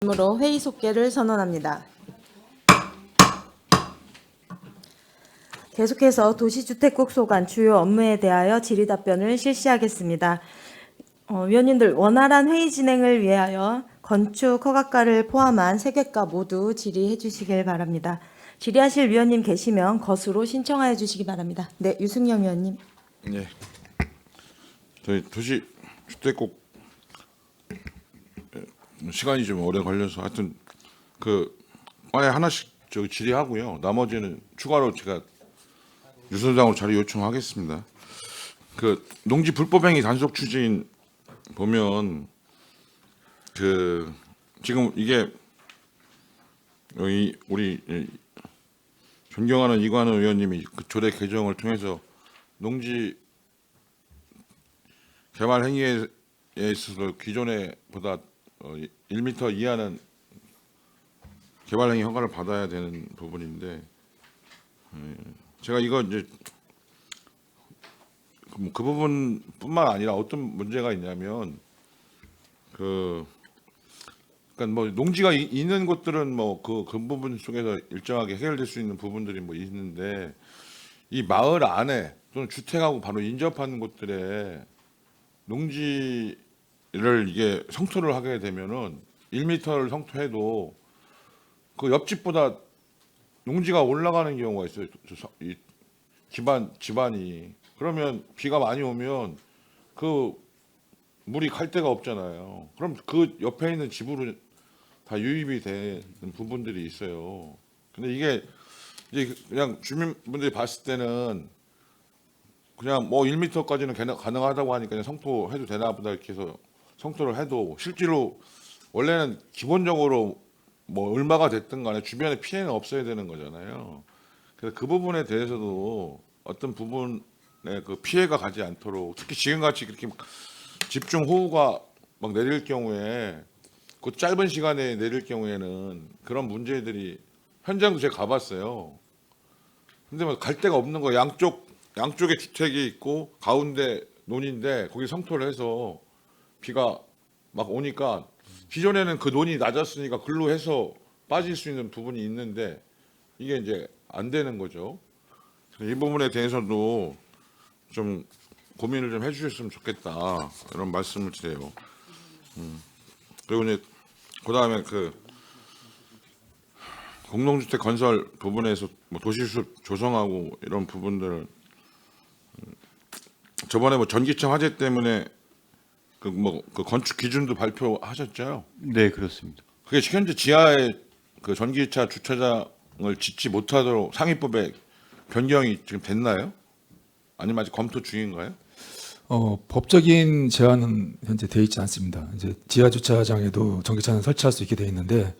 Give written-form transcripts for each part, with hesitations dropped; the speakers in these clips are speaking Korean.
으로 회의 속개를 선언합니다. 계속해서 도시주택국 소관 주요 업무에 대하여 질의답변을 실시하겠습니다. 위원님들 원활한 회의 진행을 위하여 건축 허가가를 포함한 세개가 모두 질의해 주시길 바랍니다. 질의하실 위원님 계시면 것으로 신청하여 주시기 바랍니다. 네, 유승영 위원님. 네, 저희 도시주택국 시간이 좀 오래 걸려서 하여튼 그 안에 하나씩 저기 질의하고요. 나머지는 추가로 제가 유선장으로 자료 요청하겠습니다. 그 농지 불법행위 단속 추진 보면 그 지금 이게 여기 우리 존경하는 이관우 의원님이 그 조례 개정을 통해서 농지 개발 행위에 있어서 기존에 보다 1m 이하는 개발 행위 허가를 받아야 되는 부분인데 제가 이거 이제 그 부분뿐만 아니라 어떤 문제가 있냐면 그러니까 뭐 농지가 있는 곳들은 뭐 그 부분 속에서 일정하게 해결될 수 있는 부분들이 뭐 있는데 이 마을 안에 또는 주택하고 바로 인접하는 곳들에 농지를 이게 성토를 하게 되면은 1m를 성토해도 그 옆집보다 농지가 올라가는 경우가 있어요. 이 집안이 그러면 비가 많이 오면 그 물이 갈 데가 없잖아요. 그럼 그 옆에 있는 집으로 다 유입이 되는 부분들이 있어요. 근데 이게 이제 그냥 주민분들이 봤을 때는 그냥 뭐 1m까지는 가능하다고 하니까 그냥 성토해도 되나 보다 이렇게 해서 성토를 해도 실제로 원래는 기본적으로 뭐 얼마가 됐든 간에 주변에 피해는 없어야 되는 거잖아요. 그래서 그 부분에 대해서도 어떤 부분에 그 피해가 가지 않도록 특히 지금같이 그렇게 집중 호우가 막 내릴 경우에 그 짧은 시간에 내릴 경우에는 그런 문제들이 현장도 제가 가봤어요. 근데 뭐 갈 데가 없는 거 양쪽에 주택이 있고 가운데 논인데 거기 성토를 해서 비가 막 오니까 기존에는 그 논이 낮았으니까 글로 해서 빠질 수 있는 부분이 있는데 이게 이제 안 되는 거죠. 이 부분에 대해서도 좀 고민을 좀 해주셨으면 좋겠다 이런 말씀을 드려요. 그리고 이제 그다음에 그 공동주택 건설 부분에서 뭐 도시숲 조성하고 이런 부분들 저번에 뭐 전기차 화재 때문에 그 건축 기준도 발표하셨죠? 네, 그렇습니다. 그게 현재 지하에 그 전기차 주차장을 짓지 못하도록 상위법에 변경이 지금 됐나요? 아니면 아직 검토 중인가요? 법적인 제한은 현재 돼 있지 않습니다. 이제 지하 주차장에도 전기차는 설치할 수 있게 돼 있는데,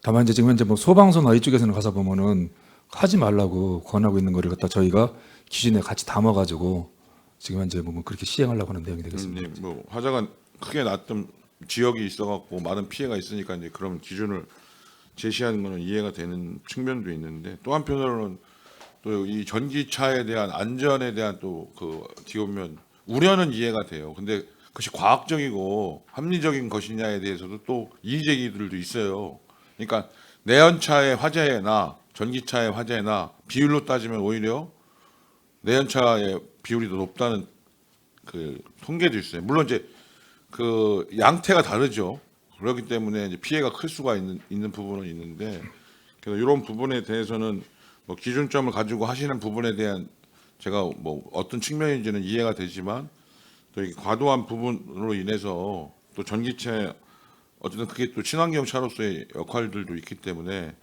다만 이제 지금 현재 뭐 소방서나 이쪽에서는 가서 보면은 하지 말라고 권하고 있는 거를 갖다 저희가 기준에 같이 담아가지고 지금 현재 뭐 그렇게 시행하려고 하는 내용이 되겠습니다. 네, 뭐 화재가 크게 났던 지역이 있어갖고 많은 피해가 있으니까 이제 그런 기준을 제시하는 거는 이해가 되는 측면도 있는데 또 한편으로는 또 이 전기차에 대한 안전에 대한 또 그 어떻게 보면 우려는 이해가 돼요. 근데 그것이 과학적이고 합리적인 것이냐에 대해서도 또 이의제기들도 있어요. 그러니까 내연차의 화재나 전기차의 화재나 비율로 따지면 오히려 내연차의 비율이 더 높다는 그 통계도 있어요. 물론 이제 그 양태가 다르죠. 그렇기 때문에 이제 피해가 클 수가 있는 부분은 있는데 그래서 이런 부분에 대해서는 뭐 기준점을 가지고 하시는 부분에 대한 제가 뭐 어떤 측면인지는 이해가 되지만 또 이게 과도한 부분으로 인해서 또 전기차 어쨌든 그게 또 친환경 차로서의 역할들도 있기 때문에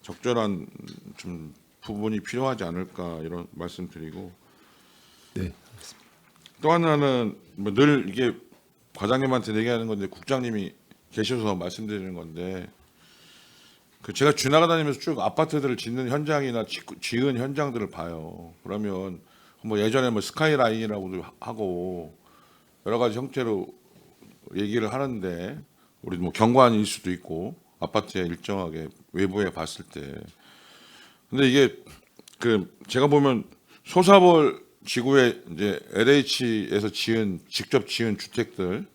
적절한 좀 부분이 필요하지 않을까 이런 말씀드리고 네. 또 하나는 뭐 늘 이게 과장님한테 얘기하는 건데 국장님이 계셔서 말씀드리는 건데 그 제가 지나가다니면서 쭉 아파트들을 짓는 현장이나 지은 현장들을 봐요. 그러면 뭐 예전에 뭐 스카이라인이라고도 하고 여러 가지 형태로 얘기를 하는데 우리 뭐 경관일 수도 있고 아파트에 일정하게 외부에 봤을 때 근데 이게 그 제가 보면 소사벌 지구에 이제 LH에서 직접 지은 주택들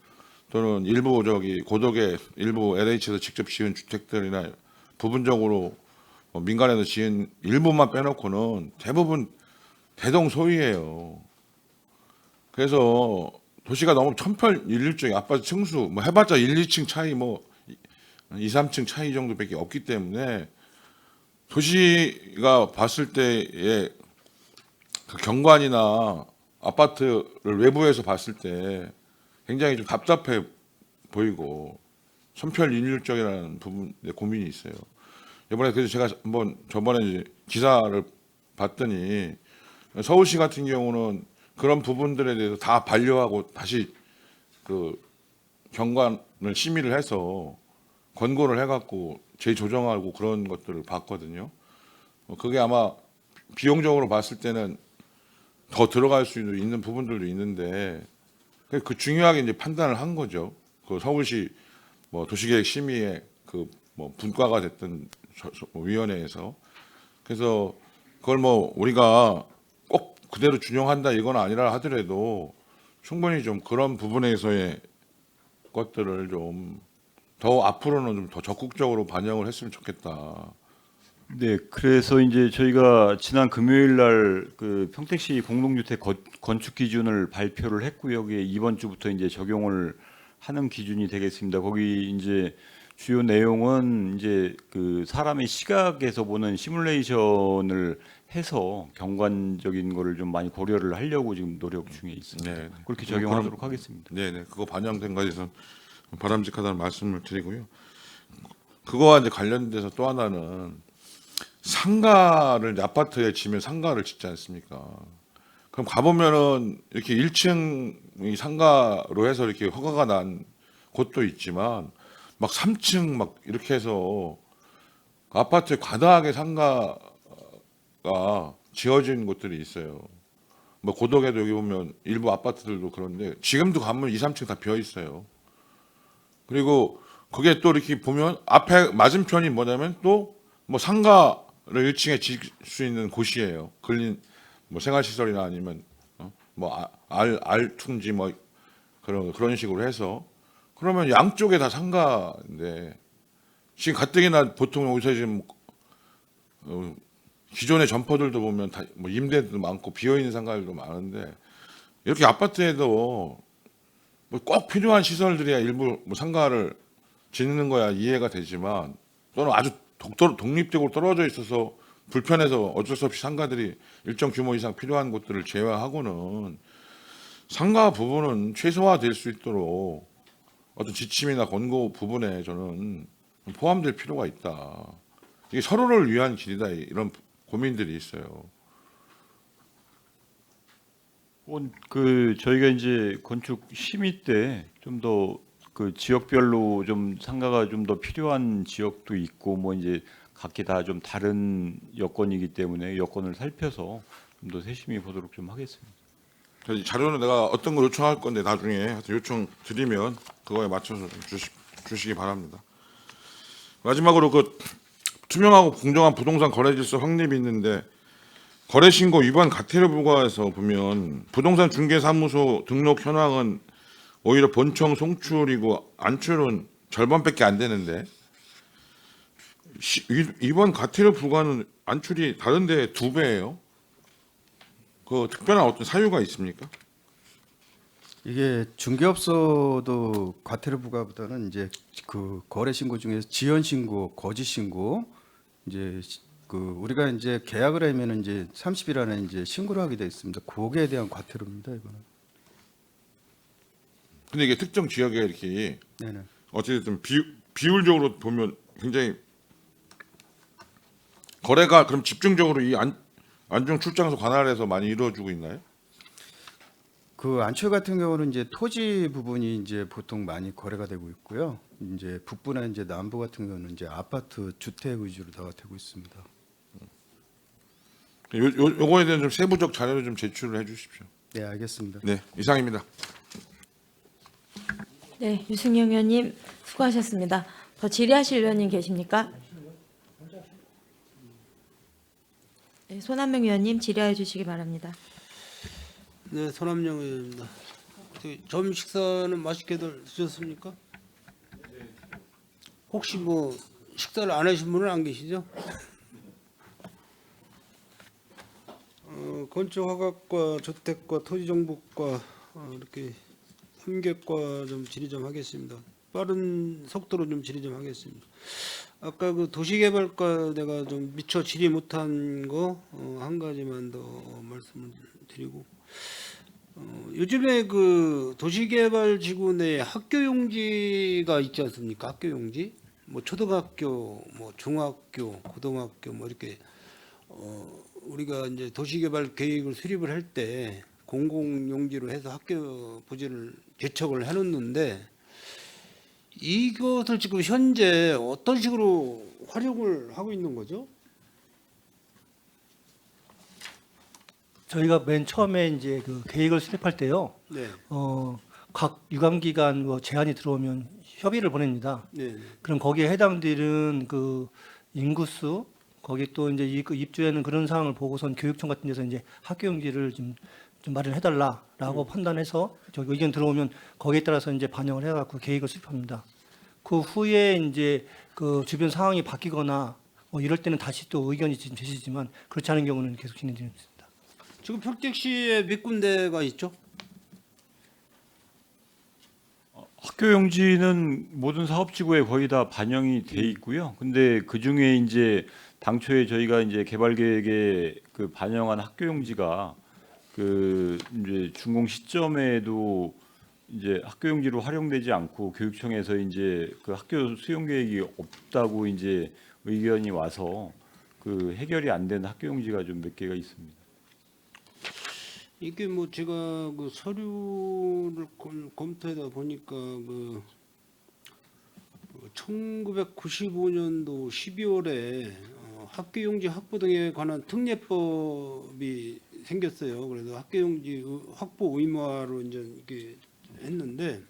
또는 일부 고덕의 일부 LH에서 직접 지은 주택들이나 부분적으로 민간에서 지은 일부만 빼놓고는 대부분 대동소이예요. 그래서 도시가 너무 천편일률적인 아파트 층수 뭐 해봤자 1, 2층 차이 뭐 2, 3층 차이 정도밖에 없기 때문에 도시가 봤을 때의 그 경관이나 아파트를 외부에서 봤을 때 굉장히 좀 답답해 보이고 천편일률적이라는 부분에 고민이 있어요. 이번에 그래서 제가 한번 저번에 이제 기사를 봤더니 서울시 같은 경우는 그런 부분들에 대해서 다 반려하고 다시 그 경관을 심의를 해서 권고를 해갖고 재조정하고 그런 것들을 봤거든요. 그게 아마 비용적으로 봤을 때는 더 들어갈 수 있는 부분들도 있는데 그 중요하게 이제 판단을 한 거죠. 그 서울시 뭐 도시계획 심의의 그 뭐 분과가 됐던 위원회에서 그래서 그걸 뭐 우리가 꼭 그대로 준용한다 이건 아니라 하더라도 충분히 좀 그런 부분에서의 것들을 좀 더 앞으로는 좀 더 적극적으로 반영을 했으면 좋겠다. 네, 그래서 이제 저희가 지난 금요일 날 그 평택시 공동주택 건축 기준을 발표를 했고요. 여기에 이번 주부터 이제 적용을 하는 기준이 되겠습니다. 거기 이제 주요 내용은 이제 그 사람의 시각에서 보는 시뮬레이션을 해서 경관적인 거를 좀 많이 고려를 하려고 지금 노력 중에 있습니다. 네. 그렇게 적용하도록 하겠습니다. 네네. 그거 반영된 것에서 바람직하다는 말씀을 드리고요. 그거와 이제 관련돼서 또 하나는 상가를 이제 아파트에 지면 상가를 짓지 않습니까? 그럼 가보면은 이렇게 1층이 상가로 해서 이렇게 허가가 난 곳도 있지만 막 3층 막 이렇게 해서 아파트에 과다하게 상가가 지어진 곳들이 있어요. 뭐 고덕에도 여기 보면 일부 아파트들도 그런데 지금도 가면 2, 3층 다 비어 있어요. 그리고 그게 또 이렇게 보면 앞에 맞은편이 뭐냐면 또 뭐 상가를 1층에 지을 수 있는 곳이에요. 근린 뭐 생활시설이나 아니면 뭐 알퉁지 뭐 그런 식으로 해서 그러면 양쪽에 다 상가인데 지금 가뜩이나 보통 여기서 지금 기존의 점포들도 보면 다 뭐 임대도 많고 비어 있는 상가들도 많은데 이렇게 아파트에도 뭐 꼭 필요한 시설들이야 일부 뭐 상가를 짓는 거야 이해가 되지만 또는 아주 독립적으로 떨어져 있어서 불편해서 어쩔 수 없이 상가들이 일정 규모 이상 필요한 곳들을 제외하고는 상가 부분은 최소화될 수 있도록 어떤 지침이나 권고 부분에 저는 포함될 필요가 있다. 이게 서로를 위한 길이다 이런 고민들이 있어요. 그 저희가 이제 건축 심의 때 좀 더 그 지역별로 좀 상가가 좀 더 필요한 지역도 있고 뭐 이제 각기 다 좀 다른 여건이기 때문에 여건을 살펴서 좀 더 세심히 보도록 좀 하겠습니다. 그래서 자료는 내가 어떤 걸 요청할 건데 나중에 하여튼 요청 드리면 그거에 맞춰서 좀 주시기 바랍니다. 마지막으로 그 투명하고 공정한 부동산 거래 질서 확립이 있는데 거래 신고 위반 과태료 부과에서 보면 부동산 중개사무소 등록 현황은 오히려 본청 송출이고 안출은 절반밖에 안 되는데 이번 과태료 부과는 안출이 다른데 2배예요. 그 특별한 어떤 사유가 있습니까? 이게 중개업소도 과태료 부과보다는 이제 그 거래 신고 중에서 지연 신고, 거짓 신고 이제 그 우리가 이제 계약을 하면은 이제 30일 안에 이제 신고를 하게 돼 있습니다. 거기에 대한 과태료입니다, 이거는. 근데 이게 특정 지역에 이렇게 네네. 어쨌든 비율적으로 보면 굉장히 거래가 그럼 집중적으로 이 안중 출장소 관할에서 많이 이루어지고 있나요? 그 안출 같은 경우는 이제 토지 부분이 이제 보통 많이 거래가 되고 있고요. 이제 북부나 이제 남부 같은 경우는 이제 아파트 주택 위주로 다 되고 있습니다. 요거에 대한 좀 세부적 자료를 좀 제출을 해주십시오. 네, 알겠습니다. 네, 이상입니다. 네, 유승영 의원님 수고하셨습니다. 더 질의하실 의원님 계십니까? 네, 손한명 의원님 질의해 주시기 바랍니다. 네, 손함영 의원입니다. 점 식사는 맛있게들 드셨습니까? 혹시 뭐 식사를 안 하신 분은 안 계시죠? 건축화각과 주택과 토지정보과 이렇게 3개과 좀 질의 좀 하겠습니다. 빠른 속도로 좀 질의 좀 하겠습니다. 아까 그 도시개발과 내가 좀 미처 질의 못한 거 한 가지만 더 말씀을 드리고, 요즘에 그 도시개발지구 내 학교용지가 있지 않습니까? 학교용지, 뭐 초등학교, 뭐 중학교, 고등학교, 뭐 이렇게 우리가 이제 도시개발 계획을 수립을 할 때 공공용지로 해서 학교 부지를 개척을 해놓는데, 이것을 지금 현재 어떤 식으로 활용을 하고 있는 거죠? 저희가 맨 처음에 이제 그 계획을 수립할 때요, 네, 각 유관기관 뭐 제안이 들어오면 협의를 보냅니다. 네, 그럼 거기에 해당되는 그 인구수, 거기 또 이제 그 입주에는 그런 사항을 보고선 교육청 같은 데서 이제 학교용지를 좀 마련해달라라고 판단해서 저기 의견 들어오면 거기에 따라서 이제 반영을 해갖고 계획을 수립합니다. 그 후에 이제 그 주변 상황이 바뀌거나 뭐 이럴 때는 다시 또 의견이 지금 제시지만 그렇지 않은 경우는 계속 진행되고 있습니다. 지금 평택시에 몇 군데가 있죠? 학교용지는 모든 사업지구에 거의 다 반영이 돼 있고요. 근데 그 중에 이제 당초에 저희가 이제 개발 계획에 그 반영한 학교용지가 그 이제 준공 시점에도 이제 학교용지로 활용되지 않고 교육청에서 이제 그 학교 수용 계획이 없다고 이제 의견이 와서 그 해결이 안 된 학교용지가 좀 몇 개가 있습니다. 이게 뭐 제가 그 서류를 검토하다 보니까 그 1995년도 12월에 학교용지 확보 등에 관한 특례법이 생겼어요. 그래서 학교용지 확보 의무화로 이제 이렇게 했는데,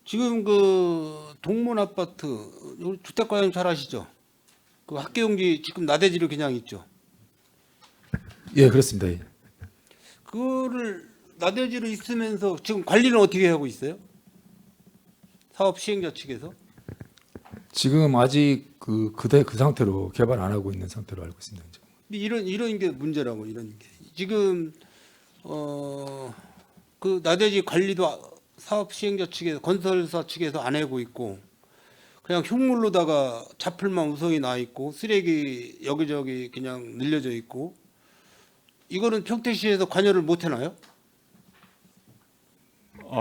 지금 그 동문 아파트 우리 주택가형 잘 아시죠? 그 학교용지 지금 나대지로 그냥 있죠. 예, 그렇습니다. 예. 그거를 나대지로 있으면서 지금 관리는 어떻게 하고 있어요? 사업 시행자 측에서? 지금 아직 그 상태로 개발 안 하고 있는 상태로 알고 있습니다. 이제. 이런 게 문제라고. 이런 게 지금 그 나대지 관리도 사업 시행자 측에서, 건설사 측에서 안 하고 있고, 그냥 흉물로다가 자풀만 우성이 나 있고 쓰레기 여기저기 그냥 늘려져 있고, 이거는 평택시에서 관여를 못 해나요?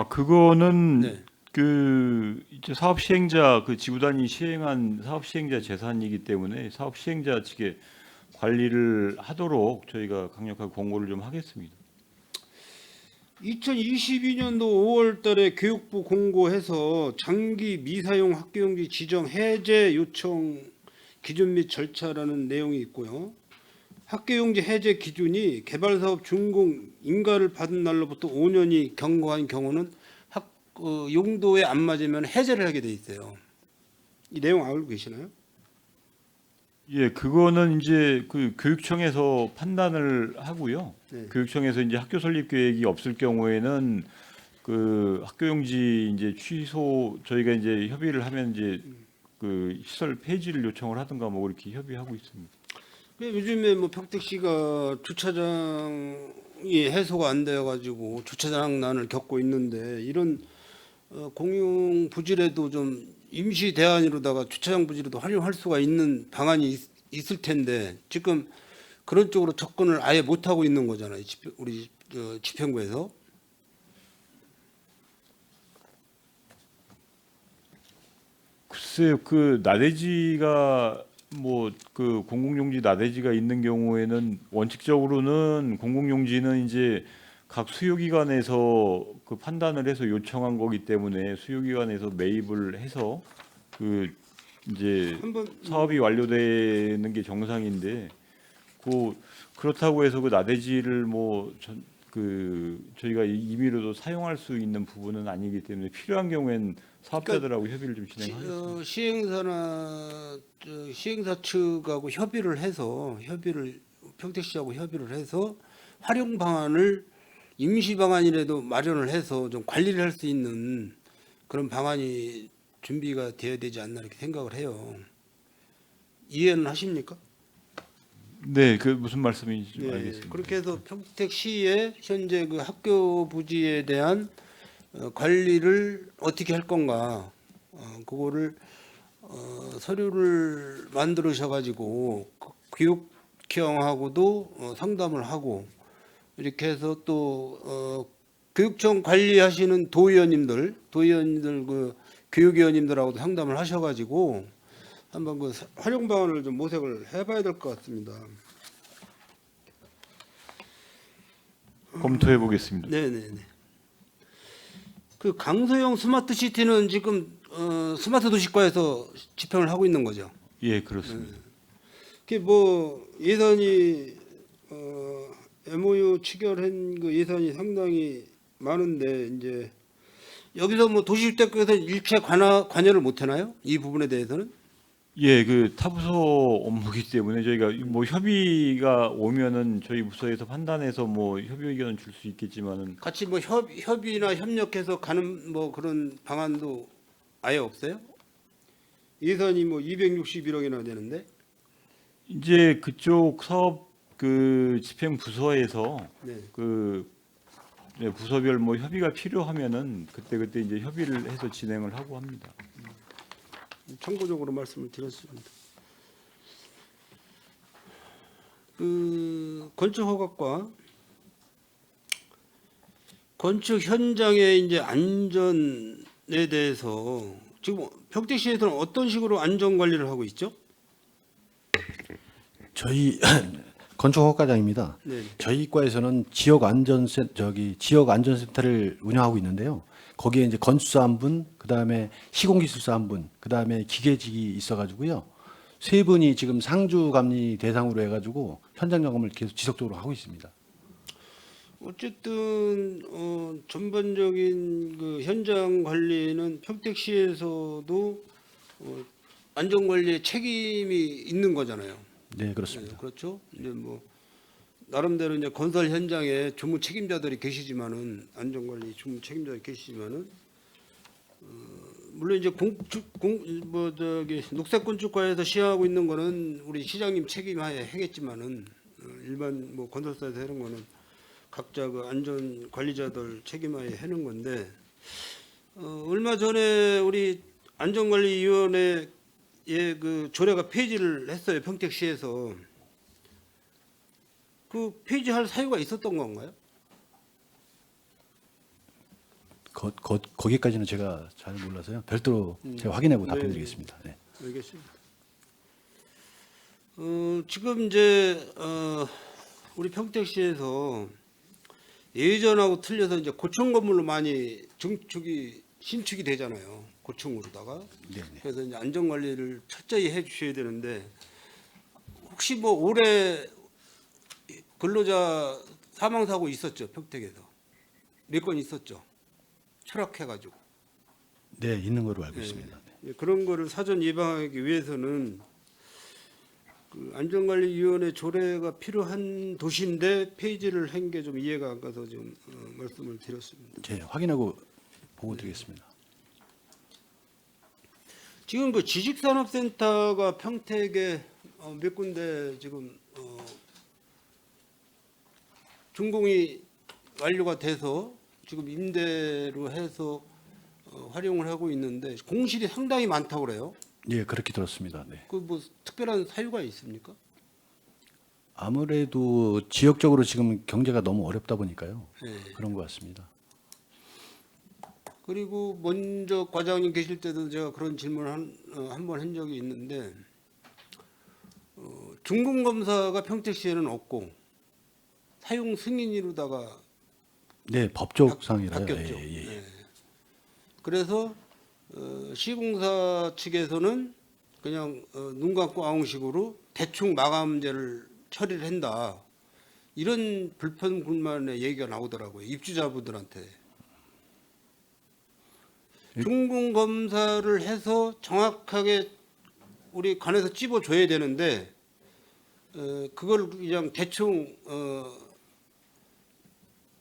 그거는 네. 그 이제 사업 시행자 그 지구단위 시행한 사업 시행자 재산이기 때문에 사업 시행자 측에 관리를 하도록 저희가 강력하게 권고를 좀 하겠습니다. 2022년도 5월 달에 교육부 공고해서 장기 미사용 학교용지 지정 해제 요청 기준 및 절차라는 내용이 있고요. 학교용지 해제 기준이 개발사업 준공 인가를 받은 날로부터 5년이 경과한 경우는 용도에 안 맞으면 해제를 하게 돼 있어요. 이 내용 알고 계시나요? 예, 그거는 이제 그 교육청에서 판단을 하고요. 네. 교육청에서 이제 학교 설립 계획이 없을 경우에는 그 학교용지 이제 취소 저희가 이제 협의를 하면 이제 그 시설 폐지를 요청을 하든가 뭐 이렇게 협의하고 있습니다. 요즘에 뭐 평택시가 주차장이 해소가 안 되어가지고 주차장난을 겪고 있는데, 이런 공용 부지라도 좀 임시 대안으로다가 주차장 부지로도 활용할 수가 있는 방안이 있을 텐데, 지금 그런 쪽으로 접근을 아예 못 하고 있는 거잖아요. 우리 집행부에서. 글쎄요, 그 나대지가 뭐 그 공공용지 나대지가 있는 경우에는 원칙적으로는 공공용지는 이제 각 수요기관에서 그 판단을 해서 요청한 거기 때문에 수요기관에서 매입을 해서 그 이제 한번 사업이 완료되는 게 정상인데 그렇다고 해서 그 나대지를 저희가 임의로도 사용할 수 있는 부분은 아니기 때문에 필요한 경우엔 사업자들하고 협의를 좀 진행하겠습니다. 시행사나 시행사 측하고 협의를 평택시하고 협의를 해서 활용 방안을 임시 방안이라도 마련을 해서 좀 관리를 할 수 있는 그런 방안이 준비가 되어야 되지 않나 이렇게 생각을 해요. 이해는 하십니까? 네, 그 무슨 말씀인지 좀 네, 알겠습니다. 그렇게 해서 평택시의 현재 그 학교 부지에 대한 관리를 어떻게 할 건가, 그거를 서류를 만들으셔가지고 교육청하고도 상담을 하고 이렇게 해서 또 교육청 관리하시는 도의원님들 그 교육위원님들하고도 상담을 하셔가지고 한번 그 활용 방안을 좀 모색을 해봐야 될 것 같습니다. 검토해 보겠습니다. 네네네. 그 강소영 스마트 시티는 지금 스마트 도시과에서 집행을 하고 있는 거죠. 예, 그렇습니다. 그게 뭐 예산이 MOU 체결한 그 예산이 상당히 많은데 이제 여기서 뭐 도시주택에서 일체 관여를 못 하나요? 이 부분에 대해서는? 예, 그 타부서 업무기 때문에 저희가 뭐 협의가 오면은 저희 부서에서 판단해서 뭐 협의 의견을 줄 수 있겠지만은 같이 뭐 협의나 협력해서 가는 뭐 그런 방안도 아예 없어요? 예산이 뭐 261억이나 되는데. 이제 그쪽 사업 그 집행 부서에서 네. 그 네, 부서별 뭐 협의가 필요하면은 그때 이제 협의를 해서 진행을 하고 합니다. 참고적으로 말씀을 드렸습니다. 그 건축 허가과 건축 현장의 이제 안전에 대해서 지금 평택시에서는 어떤 식으로 안전 관리를 하고 있죠? 저희 건축허가장입니다. 네. 저희 과에서는 지역 안전센터를 운영하고 있는데요. 거기에 이제 건축사 한 분, 그다음에 시공기술사 한 분, 그다음에 기계직이 있어가지고요. 세 분이 지금 상주 감리 대상으로 해가지고 현장 점검을 계속 지속적으로 하고 있습니다. 어쨌든 전반적인 그 현장 관리는 평택시에서도 안전 관리에 책임이 있는 거잖아요. 네, 그렇습니다. 네, 그렇죠. 이제 뭐 나름대로 이제 건설 현장에 주무 책임자들이 계시지만은 안전관리 주무 책임자들이 계시지만은 물론 이제 녹색건축과에서 시행하고 있는 거는 우리 시장님 책임하에 하겠지만은 일반 뭐 건설사에서 하는 거는 각자 그 안전 관리자들 책임하에 하는 건데 얼마 전에 우리 안전관리위원회에 그 조례가 폐지를 했어요. 평택시에서. 그 폐지할 사유가 있었던 건가요? 거기까지는 제가 잘 몰라서요. 별도로 제가 확인해보고 네. 답변드리겠습니다. 네. 알겠습니다. 지금 이제 우리 평택시에서 예전하고 틀려서 이제 고층 건물로 많이 신축이 되잖아요. 고층으로다가. 네. 그래서 이제 안전 관리를 철저히 해주셔야 되는데 혹시 뭐 올해 근로자 사망 사고 있었죠, 평택에서 몇 건 있었죠. 추락해가지고. 네, 있는 걸로 알고 있습니다. 예, 그런 거를 사전 예방하기 위해서는 그 안전관리위원회 조례가 필요한 도시인데 폐지를 한 게 좀 이해가 안 가서 좀 말씀을 드렸습니다. 네, 확인하고 보고 드리겠습니다. 지금 그 지식산업센터가 평택에 몇 군데 지금 준공이 완료가 돼서 지금 임대로 해서 활용을 하고 있는데 공실이 상당히 많다고 그래요. 예, 그렇게 들었습니다. 네. 그 뭐 특별한 사유가 있습니까? 아무래도 지역적으로 지금 경제가 너무 어렵다 보니까요. 네. 그런 것 같습니다. 그리고 먼저 과장님 계실 때도 제가 그런 질문을 한 번 한 적이 있는데 준공 검사가 평택시에는 없고 사용 승인이로다가 네, 법적상이라요. 바뀌었죠. 예, 예. 네. 그래서 시공사 측에서는 그냥 눈 감고 아웅식으로 대충 마감제를 처리를 한다. 이런 불편 불만의 얘기가 나오더라고요. 입주자분들한테. 준공 검사를 해서 정확하게 우리 관에서 찝어줘야 되는데 그걸 그냥 대충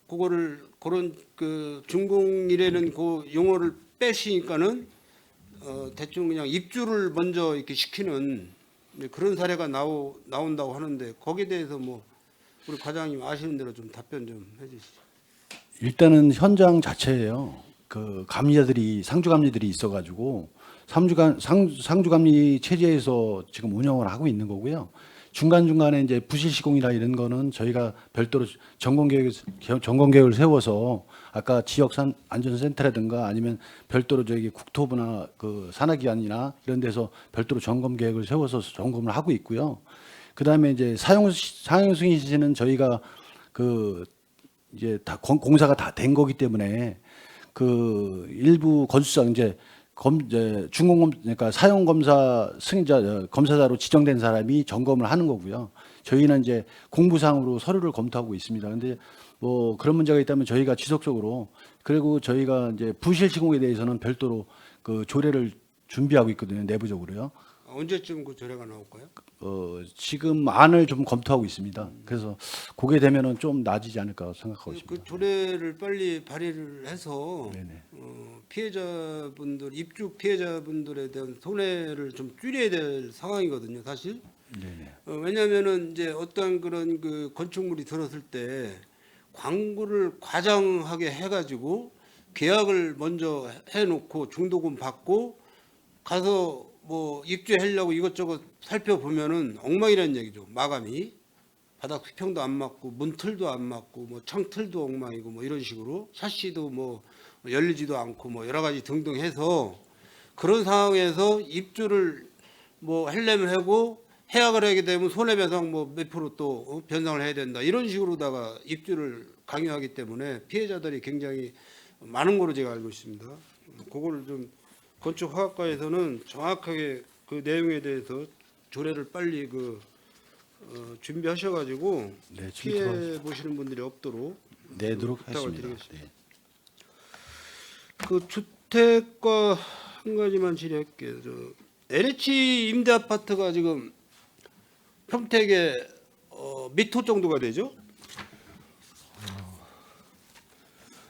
그 그거를 그런 그 준공이라는 그 용어를 빼시니까는 대충 그냥 입주를 먼저 이렇게 시키는 이제 그런 사례가 나온다고 하는데 거기에 대해서 뭐 우리 과장님 아시는 대로 좀 답변 좀 해주시죠. 일단은 현장 자체예요. 그 감리자들이 상주감리들이 있어가지고 상주감리 체제에서 지금 운영을 하고 있는 거고요. 중간 중간에 이제 부실 시공이나 이런 거는 저희가 별도로 점검 계획을 세워서 아까 지역 안전센터라든가 아니면 별도로 저기 국토부나 그 산하기관이나 이런 데서 별도로 점검 계획을 세워서 점검을 하고 있고요. 그다음에 이제 사용 승인 시제는 저희가 그 이제 다 공사가 다 된 거기 때문에 그 일부 건축상 이제 준공검 그러니까 사용 검사 승인자 검사자로 지정된 사람이 점검을 하는 거고요. 저희는 이제 공부상으로 서류를 검토하고 있습니다. 근데 뭐 그런 문제가 있다면 저희가 지속적으로 그리고 저희가 이제 부실 시공에 대해서는 별도로 그 조례를 준비하고 있거든요. 내부적으로요. 언제쯤 그 조례가 나올까요? 지금 안을 좀 검토하고 있습니다. 그래서 그게 되면은 좀 나아지지 않을까 생각하고 있습니다. 그 조례를 빨리 발의를 해서 네네. 피해자분들 입주 피해자분들에 대한 손해를 좀 줄여야 될 상황이거든요, 사실. 네네. 왜냐하면은 이제 어떤 그런 그 건축물이 들었을 때 광고를 과장하게 해가지고 계약을 먼저 해놓고 중도금 받고 가서 뭐 입주하려고 이것저것 살펴보면은 엉망이라는 얘기죠. 마감이 바닥 수평도 안 맞고 문틀도 안 맞고 뭐 창틀도 엉망이고 뭐 이런 식으로 샤시도 뭐 열리지도 않고 뭐 여러 가지 등등 해서 그런 상황에서 입주를 뭐 하려면 하고 해약을 하게 되면 손해배상 뭐 몇 프로 또 변상을 해야 된다 이런 식으로다가 입주를 강요하기 때문에 피해자들이 굉장히 많은 걸로 제가 알고 있습니다. 그거를 좀 건축화학과에서는 정확하게 그 내용에 대해서 조례를 빨리 준비하셔가지고 네, 피해 보시는 분들이 없도록 내도록 부탁을 하겠습니다. 드리겠습니다. 그 주택과 한 가지만 질의할게요. LH 임대 아파트가 지금 평택에 몇 호 정도가 되죠?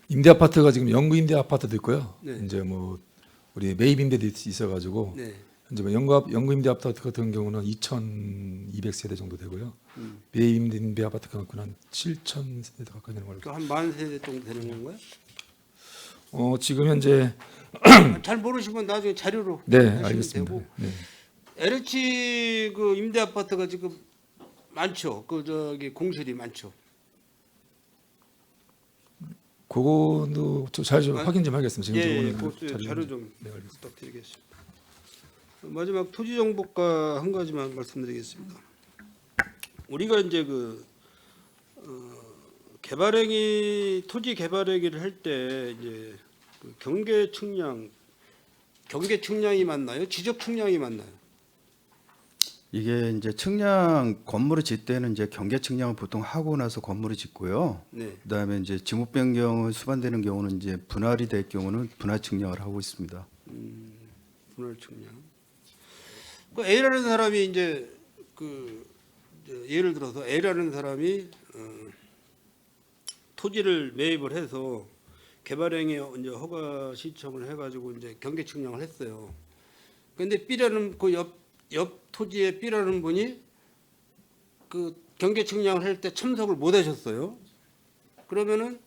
임대 아파트가 지금 연구 임대 아파트도 있고요. 네. 이제 뭐 우리 매입 임대도 있어가지고 네. 현재 뭐 연구 임대 아파트 같은 경우는 2,200세대 정도 되고요. 매입 임대 아파트 같은 경우는 한 7,000세대 가까이 되는 걸로. 한 10,000세대 정도 되는 건가요? 지금 현재 잘 모르시면 나중에 자료로 네 하시면 알겠습니다. 되고 네. LH 그 임대 아파트가 지금 많죠. 공실이 많죠. 그거도 잘 좀 확인 좀 하겠습니다. 지금 예, 저거는 그 자료 좀 네, 알겠습니다. 부탁드리겠습니다. 마지막 토지정보과 한 가지만 말씀드리겠습니다. 우리가 이제 토지 개발행위를 할 때 이제 경계 측량이 맞나요? 지적 측량이 맞나요? 이게 이제 측량 건물을 짓 때는 이제 경계 측량을 보통 하고 나서 건물을 짓고요. 네. 그다음에 이제 지목 변경을 수반되는 경우는 이제 분할이 될 경우는 분할 측량을 하고 있습니다. 분할 측량. 그 A라는 사람이 이제 예를 들어서 A라는 사람이 토지를 매입을 해서 개발행위 이제 허가 신청을 해가지고 이제 경계 측량을 했어요. 그런데 B라는 옆 토지의 B라는 분이 그 경계 측량을 할 때 참석을 못 하셨어요. 그러면은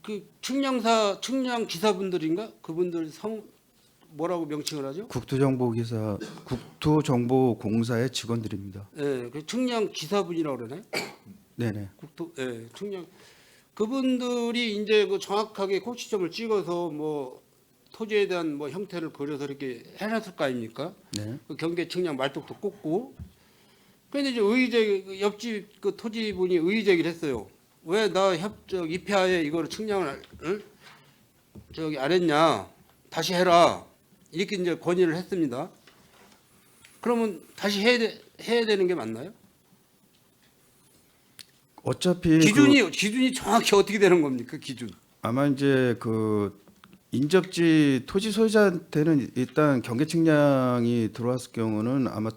그 측량 기사분들인가 그분들 뭐라고 명칭을 하죠? 국토정보공사의 직원들입니다. 예, 그 측량 기사분이라고 그러나요? 네네. 측량 그분들이 이제 정확하게 꼭지점을 찍어서 뭐 토지에 대한 뭐 형태를 그려서 이렇게 해놨을 거 아닙니까? 네. 그 경계 측량 말뚝도 꽂고. 그런데 이제 옆집 그 토지분이 의제기를 했어요. 왜 나 입회하에 이거를 측량을 안 했냐? 다시 해라. 이렇게 이제 건의를 했습니다. 그러면 다시 해야 되는 게 맞나요? 어차피 기준이 정확히 어떻게 되는 겁니까? 기준. 아마 이제 인접지 토지 소유자한테는 일단 경계 측량이 들어왔을 경우는 아마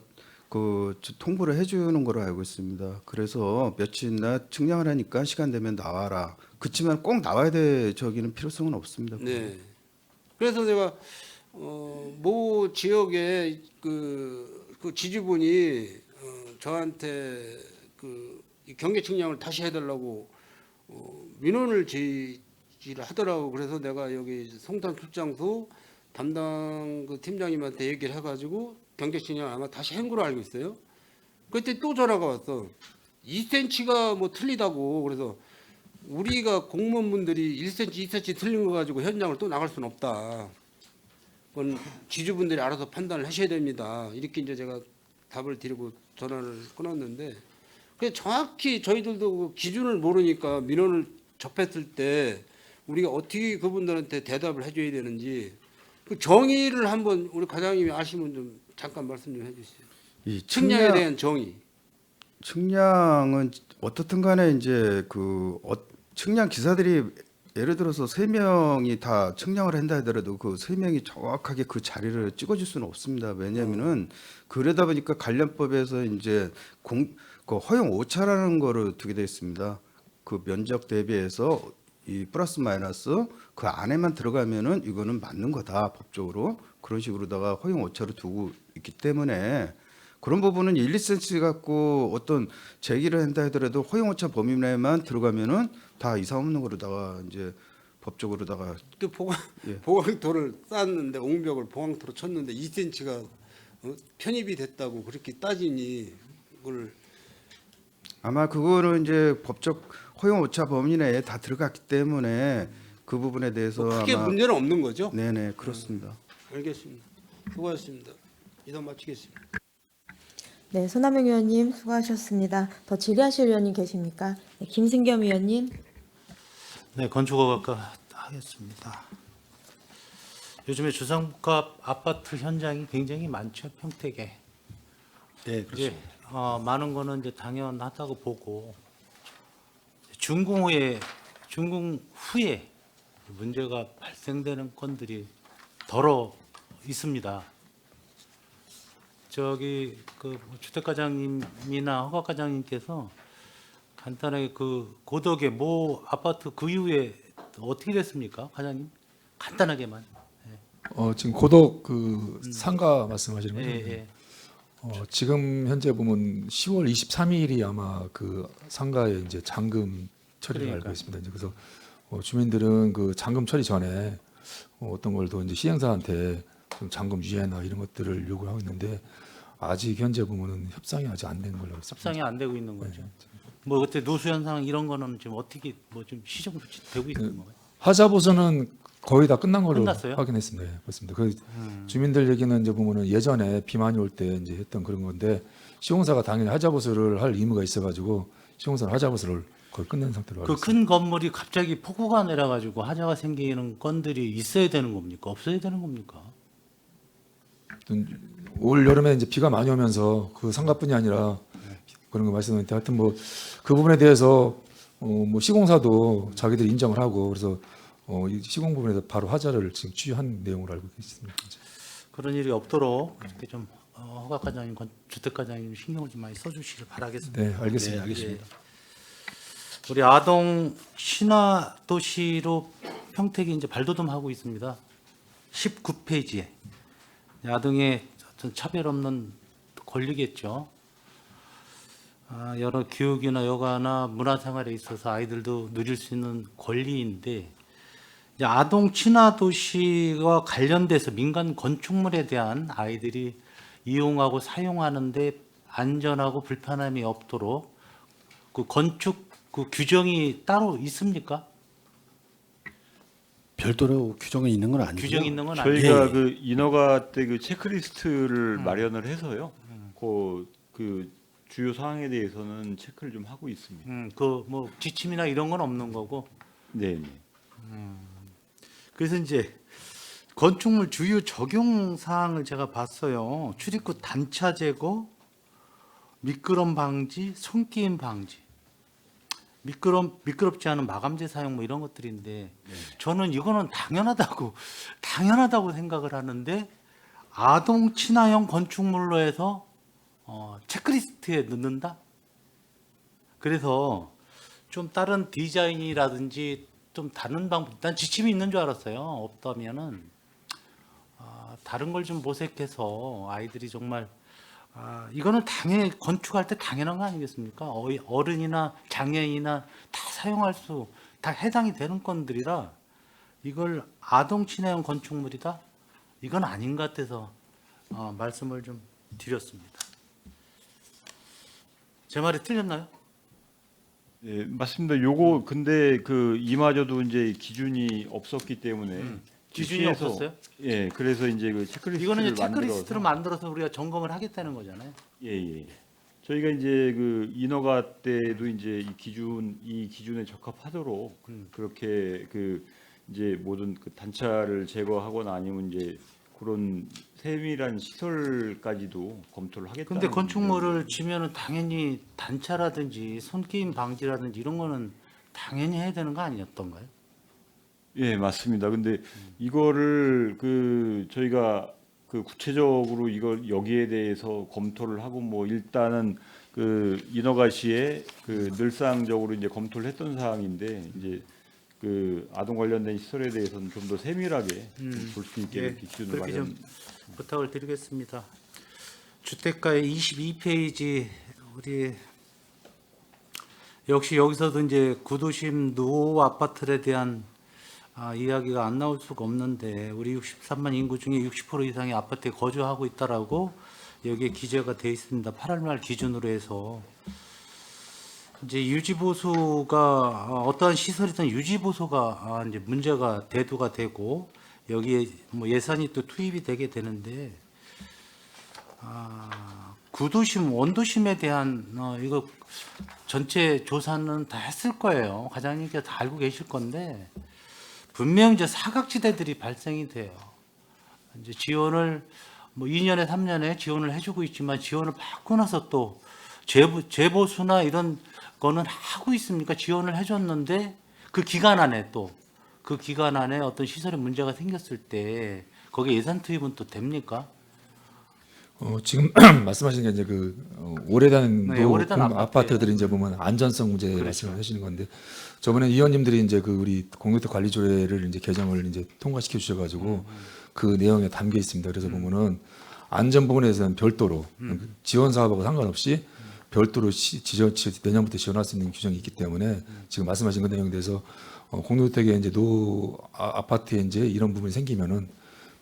통보를 해주는 걸로 알고 있습니다. 그래서 며칠이나 측량을 하니까 시간 되면 나와라. 그렇지만 꼭 나와야 될 저기는 필요성은 없습니다. 네. 그래서 제가 모 지역의 그 지주분이 저한테 이 경계 측량을 다시 해달라고 민원을 제기를 하더라고. 그래서 내가 여기 송탄 출장소 담당 그 팀장님한테 얘기를 해가지고 경계 측량 아마 다시 한 걸로 알고 있어요. 그때 또 전화가 왔어. 2cm가 뭐 틀리다고. 그래서 우리가 공무원분들이 1cm, 2cm 틀린 거 가지고 현장을 또 나갈 수는 없다. 그건 지주분들이 알아서 판단을 하셔야 됩니다. 이렇게 이제 제가 답을 드리고 전화를 끊었는데, 그 정확히 저희들도 그 기준을 모르니까 민원을 접했을 때 우리가 어떻게 그분들한테 대답을 해줘야 되는지 그 정의를 한번 우리 과장님이 아시면 좀 잠깐 말씀 좀 해주세요. 이 측량에 대한 정의. 측량은 어떻든 간에 이제 측량 기사들이 예를 들어서 3명이 다 측량을 한다 하더라도 그 3명이 정확하게 그 자리를 찍어줄 수는 없습니다. 왜냐하면은 그러다 보니까 관련법에서 이제 그 허용 오차라는 거를 두게 되어 있습니다. 그 면적 대비해서 이 플러스 마이너스 그 안에만 들어가면은 이거는 맞는 거다 법적으로 그런 식으로다가 허용 오차를 두고 있기 때문에 그런 부분은 1, 2cm 갖고 어떤 제기를 한다 하더라도 허용 오차 범위 내에만 들어가면은 다 이상 없는 거로다가 이제 법적으로다가 또 보강토를 쌓았는데 옹벽을 보강토로 쳤는데 2cm가 편입이 됐다고 그렇게 따지니 그걸 아마 그거는 이제 법적 허용 오차 범위 내에 다 들어갔기 때문에 그 부분에 대해서 크게 아마 문제는 없는 거죠? 네네 그렇습니다. 알겠습니다. 수고하셨습니다. 이상 마치겠습니다. 네, 손하명 의원님 수고하셨습니다. 더 질의하실 의원님 계십니까? 네, 김승겸 의원님. 네, 건축허가과 하겠습니다. 요즘에 주상복합 아파트 현장이 굉장히 많죠, 평택에. 네, 이제 많은 거는 이제 당연하다고 보고 준공 후에 문제가 발생되는 건들이 더러 있습니다. 저기 그 주택과장님이나 허가과장님께서 간단하게 그 고덕의 모 아파트 그 이후에 어떻게 됐습니까, 과장님? 간단하게만. 지금 고덕 그 상가 말씀하시는 거죠? 예, 예. 지금 현재 보면 10월 23일이 아마 그 상가에 이제 잔금 처리를 그러니까. 알고 있습니다. 이제 그래서 주민들은 그 잔금 처리 전에 어떤 걸 더 이제 시행사한테 좀 잔금 유예나 이런 것들을 요구하고 있는데 아직 현재 보면은 협상이 아직 안 된 걸로 알고 있습니다. 협상이 안 되고 있는 거죠. 뭐 그때 노수 현상 이런 거는 지금 어떻게 뭐 좀 시정 조치 되고 있는 건가요? 하자 보수는 거의 다 끝난 걸로 끝났어요? 확인했습니다. 예, 그렇습니다. 그 주민들 얘기는 이제 보면은 예전에 비 많이 올 때 이제 했던 그런 건데 시공사가 당연히 하자 보수를 할 의무가 있어가지고 시공사는 하자 보수를 거의 끝낸 상태로 알고 그 큰 건물이 갑자기 폭우가 내려가지고 하자가 생기는 건들이 있어야 되는 겁니까? 없어야 되는 겁니까? 있습니다. 올 여름에 이제 비가 많이 오면서 그 상가뿐이 아니라 그런 거 말씀드렸는데 하여튼 뭐 그 부분에 대해서 뭐 시공사도 자기들이 인정을 하고 그래서 이 시공 부분에서 바로 하자를 지금 취한 내용으로 알고 있습니다. 그런 일이 없도록 이렇게 좀 허가과장님, 주택과장님 신경을 좀 많이 써주시길 바라겠습니다. 네, 알겠습니다. 네, 알겠습니다. 우리 아동 신화 도시로 평택이 이제 발돋움하고 있습니다. 19페이지에 아동의 어떤 차별 없는 권리겠죠. 여러 교육이나 여가나 문화생활에 있어서 아이들도 누릴 수 있는 권리인데 이제 아동 친화 도시와 관련돼서 민간 건축물에 대한 아이들이 이용하고 사용하는데 안전하고 불편함이 없도록 그 건축 그 규정이 따로 있습니까? 별도로 규정이 있는 건 아니고요. 규정이 있는 건 아니고 저희가 예, 예. 그 인허가 때 그 체크리스트를 마련을 해서요. 그 주요 사항에 대해서는 체크를 좀 하고 있습니다. 그 뭐 지침이나 이런 건 없는 거고. 네, 네. 그래서 이제 건축물 주요 적용 사항을 제가 봤어요. 출입구 단차 제거, 미끄럼 방지, 손끼임 방지, 미끄럽지 않은 마감재 사용 뭐 이런 것들인데 저는 이거는 당연하다고 생각을 하는데 아동 친화형 건축물로 해서 체크리스트에 넣는다? 그래서 좀 다른 디자인이라든지 좀 다른 방법, 난 지침이 있는 줄 알았어요. 없다면은 다른 걸 좀 모색해서 아이들이 정말 이거는 당연히 건축할 때 당연한 거 아니겠습니까? 어른이나 장애인이나 다 사용할 수, 다 해당이 되는 건들이라 이걸 아동 친화형 건축물이다? 이건 아닌 것 같아서 말씀을 좀 드렸습니다. 제 말이 틀렸나요? 예, 맞습니다. 요거 근데 그 이마저도 이제 기준이 없었기 때문에 기준이 시에서- 없었어요? 예, 그래서 이제 그 체크리스트를 이거는 이제 체크리스트를 만들어서 만들어서 우리가 점검을 하겠다는 거잖아요. 예. 저희가 이제 그 인허가 때도 이제 이 기준에 적합하도록 그렇게 그 이제 모든 그 단차를 제거하거나 아니면 이제 그런 세밀한 시설까지도 검토를 하겠다. 근데 건축물을 지면은 당연히 단차라든지 손게임 방지라든지 이런 거는 당연히 해야 되는 거 아니었던가요? 예, 맞습니다. 근데 이거를 그 저희가 그 구체적으로 이걸 여기에 대해서 검토를 하고 뭐 일단은 그 인허가 시에 그 늘상적으로 이제 검토를 했던 사항인데 이제 그 아동 관련된 시설에 대해서는 좀 더 세밀하게 볼 수 있게 예, 이렇게 기준을 그렇게 좀 마련. 부탁을 드리겠습니다. 주택가의 22페이지 우리 역시 여기서도 이제 구도심 노후 아파트에 대한 이야기가 안 나올 수가 없는데 우리 63만 인구 중에 60% 이상이 아파트에 거주하고 있다라고 여기에 기재가 돼 있습니다. 8월 말 기준으로 해서 이제 유지보수가 어떠한 시설이든 유지보수가 이제 문제가 대두가 되고 여기에 뭐 예산이 또 투입이 되게 되는데 구도심 원도심에 대한 이거 전체 조사는 다 했을 거예요. 과장님께서 다 알고 계실 건데 분명 이제 사각지대들이 발생이 돼요. 이제 지원을 뭐 2년에 3년에 지원을 해주고 있지만 지원을 받고 나서 또 재보수나 이런 거는 하고 있습니까? 지원을 해줬는데 그 기간 안에 어떤 시설에 문제가 생겼을 때 거기에 예산 투입은 또 됩니까? 지금 말씀하신 게 이제 오래된 네, 오래된 아파트들이 이제 보면 안전성 문제 그렇죠. 말씀을 하시는 건데 저번에 위원님들이 이제 우리 공유주택 관리조례를 이제 개정을 이제 통과시켜 주셔가지고 그 내용에 담겨 있습니다. 그래서 보면은 안전 부분에 대해서는 별도로 지원 사업하고 상관없이 별도로 내년부터 지원할 수 있는 규정이 있기 때문에 지금 말씀하신 그 내용에 대해서 공유주택에 이제 노 아파트에 이제 이런 부분이 생기면은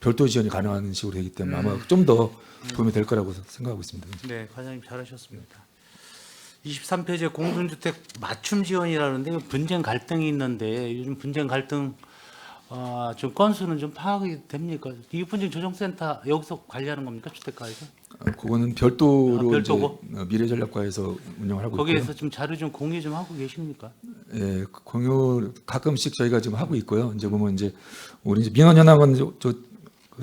별도 지원이 가능한 식으로 되기 때문에 아마 좀 더 도움이 될 거라고 생각하고 있습니다. 네, 과장님 잘하셨습니다. 23페이지에 공동주택 맞춤 지원이라는데 분쟁 갈등이 있는데 요즘 분쟁 갈등 좀 건수는 좀 파악이 됩니까? 이 분쟁 조정센터 여기서 관리하는 겁니까 주택가에서? 그거는 별도로 별도고? 이제 미래전략과에서 운영을 하고 거기에서 있고요. 좀 자료 좀 공유 좀 하고 계십니까? 예, 공유 가끔씩 저희가 지금 하고 있고요. 이제 보면 이제 우리 이제 민원 현황은 그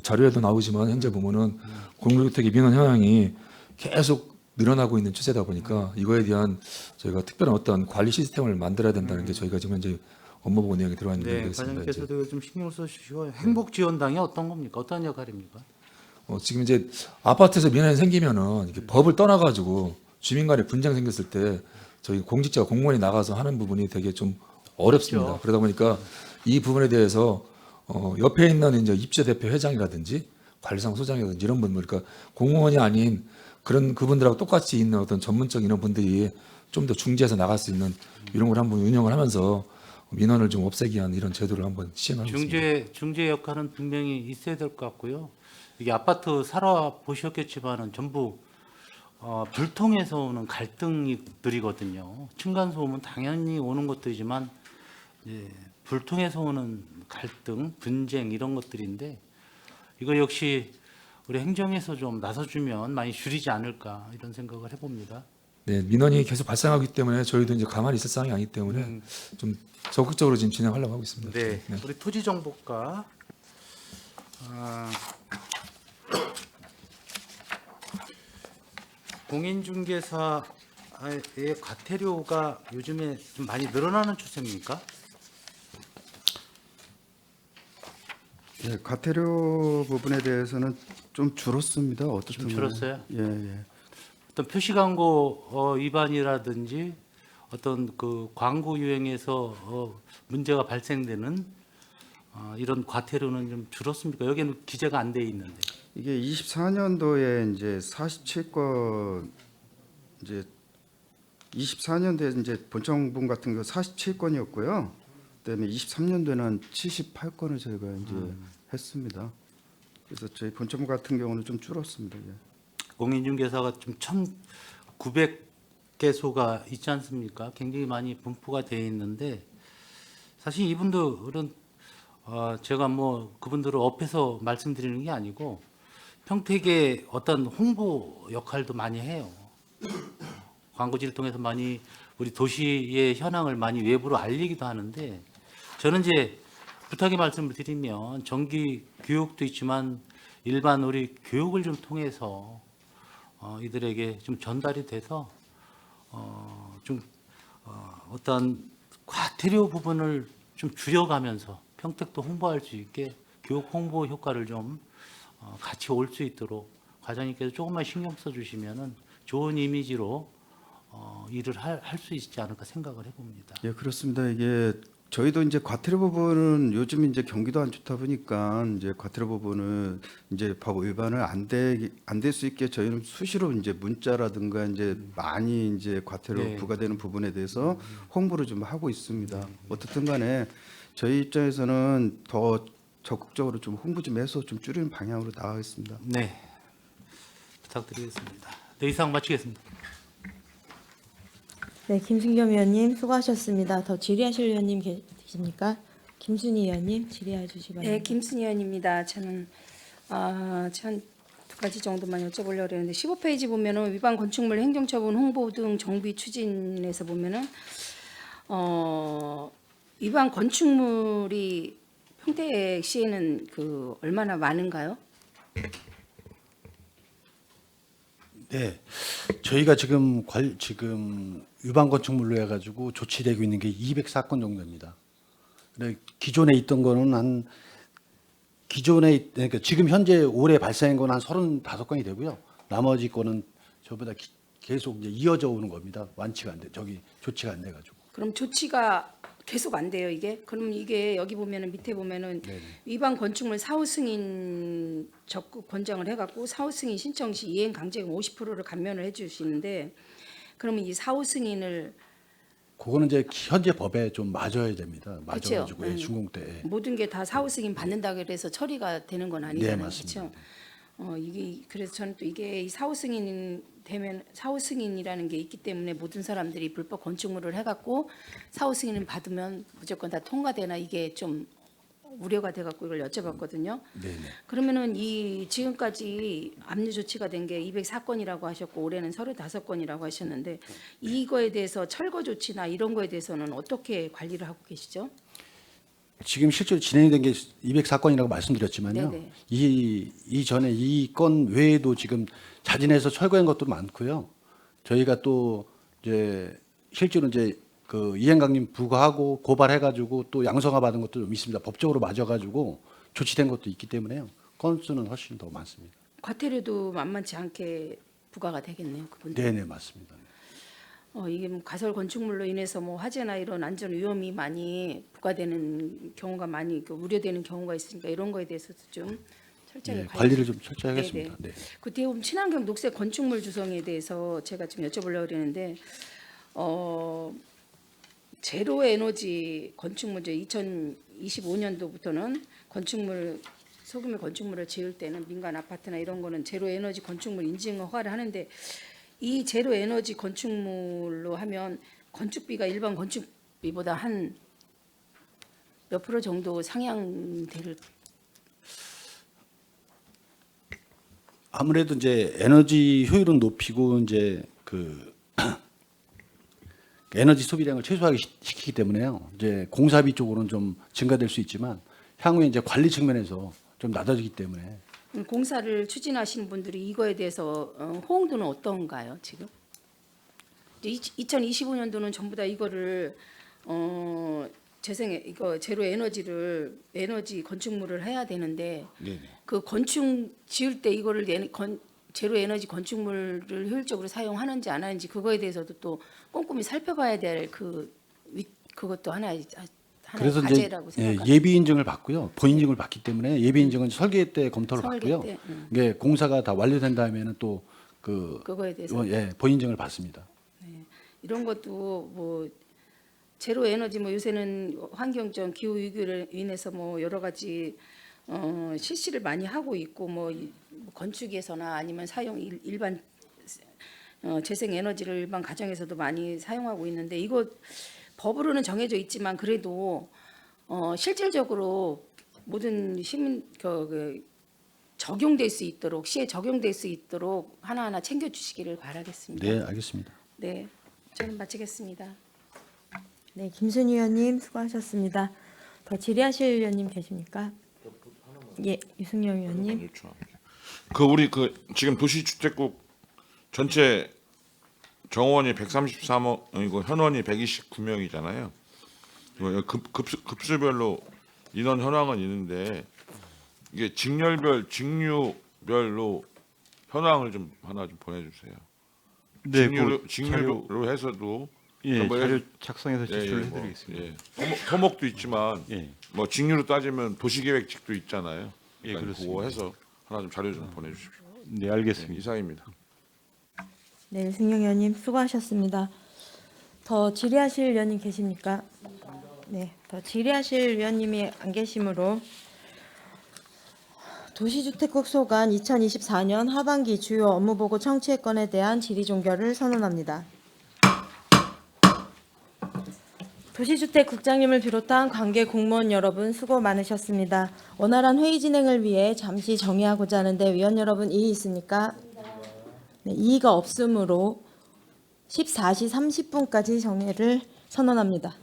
자료에도 나오지만 현재 보면은 공유주택의 민원 현황이 계속 늘어나고 있는 추세다 보니까 이거에 대한 저희가 특별한 어떤 관리 시스템을 만들어야 된다는 게 저희가 지금 현재 업무보고 내용이 들어가 있는 네, 거겠습니다. 과장님께서도 좀 신경 써주시고 행복지원당이 어떤 겁니까? 어떤 역할입니까? 지금 이제 아파트에서 민원이 생기면은 이렇게 법을 떠나가지고 주민 간에 분쟁 생겼을 때 저희 공직자가 공무원이 나가서 하는 부분이 되게 좀 어렵습니다. 그렇죠. 그러다 보니까 이 부분에 대해서 옆에 있는 이제 입주 대표 회장이라든지 관리상 소장이라든지 이런 분들, 그러니까 공무원이 아닌 그런 그분들하고 똑같이 있는 어떤 전문적인 이런 분들이 좀 더 중재해서 나갈 수 있는 이런 걸 한번 운영을 하면서 민원을 좀 없애기 위한 이런 제도를 한번 시행하고 있습니다. 중재 역할은 분명히 있어야 될 것 같고요. 이게 아파트 살아 보셨겠지만은 전부 불통에서 오는 갈등들이거든요. 층간 소음은 당연히 오는 것들이지만 불통에서 오는 갈등, 분쟁 이런 것들인데 이거 역시 우리 행정에서 좀 나서주면 많이 줄이지 않을까 이런 생각을 해봅니다. 네, 민원이 계속 발생하기 때문에 저희도 이제 가만히 있을 상황이 아니기 때문에 좀 적극적으로 지금 진행하려고 하고 있습니다. 네, 우리 토지정보과 공인중개사의 과태료가 요즘에 좀 많이 늘어나는 추세입니까? 예, 과태료 부분에 대해서는 좀 줄었습니다. 어떻든 좀 줄었어요? 예. 어떤 표시 광고 위반이라든지 어떤 그 광고 유행에서 문제가 발생되는 이런 과태료는 좀 줄었습니까? 여기는 기재가 안 돼 있는데. 이게 24년도에 이제 47건 이제 24년도에 이제 본청분 같은 경우 47건이었고요. 그다음에 23년도에는 78건을 저희가 이제 했습니다. 그래서 저희 본청분 같은 경우는 좀 줄었습니다. 예. 공인중개사가 좀 1,900개소가 있지 않습니까? 굉장히 많이 분포가 되어 있는데 사실 이분들은 제가 뭐 그분들을 업해서 말씀드리는 게 아니고 평택의 어떤 홍보 역할도 많이 해요. 광고지를 통해서 많이 우리 도시의 현황을 많이 외부로 알리기도 하는데 저는 이제 부탁의 말씀을 드리면 정기 교육도 있지만 일반 우리 교육을 좀 통해서 이들에게 좀 전달이 돼서 어떤 과태료 부분을 좀 줄여가면서 평택도 홍보할 수 있게 교육 홍보 효과를 좀 같이 올 수 있도록 과장님께서 조금만 신경 써주시면은 좋은 이미지로 일을 할 수 있지 않을까 생각을 해봅니다. 예, 그렇습니다. 이게 저희도 이제 과태료 부분은 요즘 이제 경기도 안 좋다 보니까 이제 과태료 부분은 이제 법 위반을 안 될 수 있게 저희는 수시로 이제 문자라든가 이제 많이 이제 과태료 네. 부과되는 부분에 대해서 홍보를 좀 하고 있습니다. 어떻든 간에 저희 입장에서는 더 적극적으로 좀 홍보 좀 해서 좀 줄이는 방향으로 나가겠습니다. 네, 부탁드리겠습니다. 네, 이상 마치겠습니다. 네, 김승겸 의원님 수고하셨습니다. 더 질의하실 의원님 계십니까? 김순희 의원님 질의해 주시기 바랍니다. 네, 김순희 의원입니다. 저는 한 두 가지 정도만 여쭤보려고 했는데 15페이지 보면은 위반 건축물 행정처분 홍보 등 정비 추진에서 보면은 위반 건축물이 평택시에는 그 얼마나 많은가요? 네, 저희가 지금 위반 건축물로 해가지고 조치되고 있는 게 204건 정도입니다. 근데 기존에 있던 거는 그러니까 지금 현재 올해 발생한 건 한 35건이 되고요. 나머지 거는 저보다 계속 이제 이어져 오는 겁니다. 완치가 안 돼, 조치가 안 돼가지고. 그럼 조치가 계속 안 돼요, 이게? 그럼 이게 여기 보면은 밑에 보면은 네네. 위반 건축물 사후 승인 적극 권장을 해갖고 사후 승인 신청 시 이행 강제금 50%를 감면을 해주시는데 그러면 이 사후 승인을 그거는 이제 현재 법에 좀 맞아야 됩니다. 맞아가지고 그렇죠. 예, 준공 때. 모든 게 다 사후 승인 받는다 그래서 처리가 되는 건 아니잖아요. 네, 맞습니다. 그렇죠? 이게 그래서 저는 또 이게 이 사후 승인 되면 사후 승인이라는 게 있기 때문에 모든 사람들이 불법 건축물을 해갖고 사후 승인을 받으면 무조건 다 통과되나 이게 좀 우려가 돼갖고 이걸 여쭤봤거든요. 네네. 그러면은 이 지금까지 압류 조치가 된 게 204건이라고 하셨고 올해는 35건이라고 하셨는데 이거에 대해서 철거 조치나 이런 거에 대해서는 어떻게 관리를 하고 계시죠? 지금 실제로 진행된 게 204건이라고 말씀드렸지만요. 네네. 이 전에 이 건 외에도 지금 자진해서 철거한 것도 많고요. 저희가 또 이제 실제로 이제 그 이행강림 부과하고 고발해가지고 또 양성화 받은 것도 좀 있습니다. 법적으로 맞아가지고 조치된 것도 있기 때문에요. 건수는 훨씬 더 많습니다. 과태료도 만만치 않게 부과가 되겠네요, 그분들. 네네 맞습니다. 이게 뭐 가설 건축물로 인해서 뭐 화재나 이런 안전 위험이 많이 부과되는 경우가 많이 우려되는 경우가 있으니까 이런 거에 대해서도 좀 철저하게 네, 관리를 좀 철저히 하겠습니다. 네. 그 뒤에 보면 친환경 녹색 건축물 주성에 대해서 제가 좀 여쭤보려고 그러는데 제로 에너지 건축물 이제 2025년도부터는 건축물 소규모 건축물을 지을 때는 민간 아파트나 이런 거는 제로 에너지 건축물 인증 허가를 하는데 이 제로 에너지 건축물로 하면 건축비가 일반 건축비보다 한 몇 프로 정도 상향될 아무래도 이제 에너지 효율은 높이고 이제 그 에너지 소비량을 최소화하게 시키기 때문에요. 이제 공사비 쪽으로는 좀 증가될 수 있지만 향후에 이제 관리 측면에서 좀 낮아지기 때문에 공사를 추진하시는 분들이 이거에 대해서 호응도는 어떤가요, 지금? 2025년도는 전부 다 이거를 재생에 이거 제로 에너지 건축물을 해야 되는데 네네. 그 건축 지을 때 이거를 제로 에너지 건축물을 효율적으로 사용하는지 안 하는지 그거에 대해서도 또 꼼꼼히 살펴봐야 될 그것도 하나의 그래서 이제 과제라고 생각합니다. 예비 인증을 받고요. 본 인증을 받기 때문에 예비 인증은 설계 때 검토를 설계 받고요. 때, 이게 공사가 다 완료된 다음에는 또 그 그거에 대해서 본 인증을 받습니다. 이런 것도 뭐 제로 에너지 뭐 요새는 환경적 기후 위기로 인해서 뭐 여러 가지 실시를 많이 하고 있고 뭐 건축에서나 아니면 사용 일반 재생 에너지를 일반 가정에서도 많이 사용하고 있는데 이거 법으로는 정해져 있지만 그래도 실질적으로 모든 시민 적용될 수 있도록 시에 적용될 수 있도록 하나하나 챙겨 주시기를 바라겠습니다. 네, 알겠습니다. 네, 저는 마치겠습니다. 네, 김순희 의원님 수고하셨습니다. 더 질의하실 의원님 계십니까? 예, 유승용 의원님. 그 우리 그 지금 도시주택국 전체 정원이 133억이고 현원이 129명이잖아요. 급수별로 인원 현황은 있는데 이게 직렬별, 직류별로 현황을 좀 하나 좀 보내주세요. 네, 직류로 해서도 예, 뭐 자료 작성해서 예, 제출을 뭐, 해드리겠습니다. 예. 토목도 있지만 예. 뭐 직류로 따지면 도시계획직도 있잖아요. 예, 그러니까 그렇습니다. 그거 해서 하나 좀 자료 좀 보내주십시오. 네, 알겠습니다. 이상입니다. 네, 유승용 의원님 수고하셨습니다. 더 질의하실 의원님 계십니까? 네, 더 질의하실 의원님이 안 계시므로 도시주택국 소관 2024년 하반기 주요 업무보고 청취건에 대한 질의 종결을 선언합니다. 도시주택국장님을 비롯한 관계 공무원 여러분 수고 많으셨습니다. 원활한 회의 진행을 위해 잠시 정의하고자 하는데 위원 여러분 이의 있습니까? 네, 이의가 없으므로 14시 30분까지 정회를 선언합니다.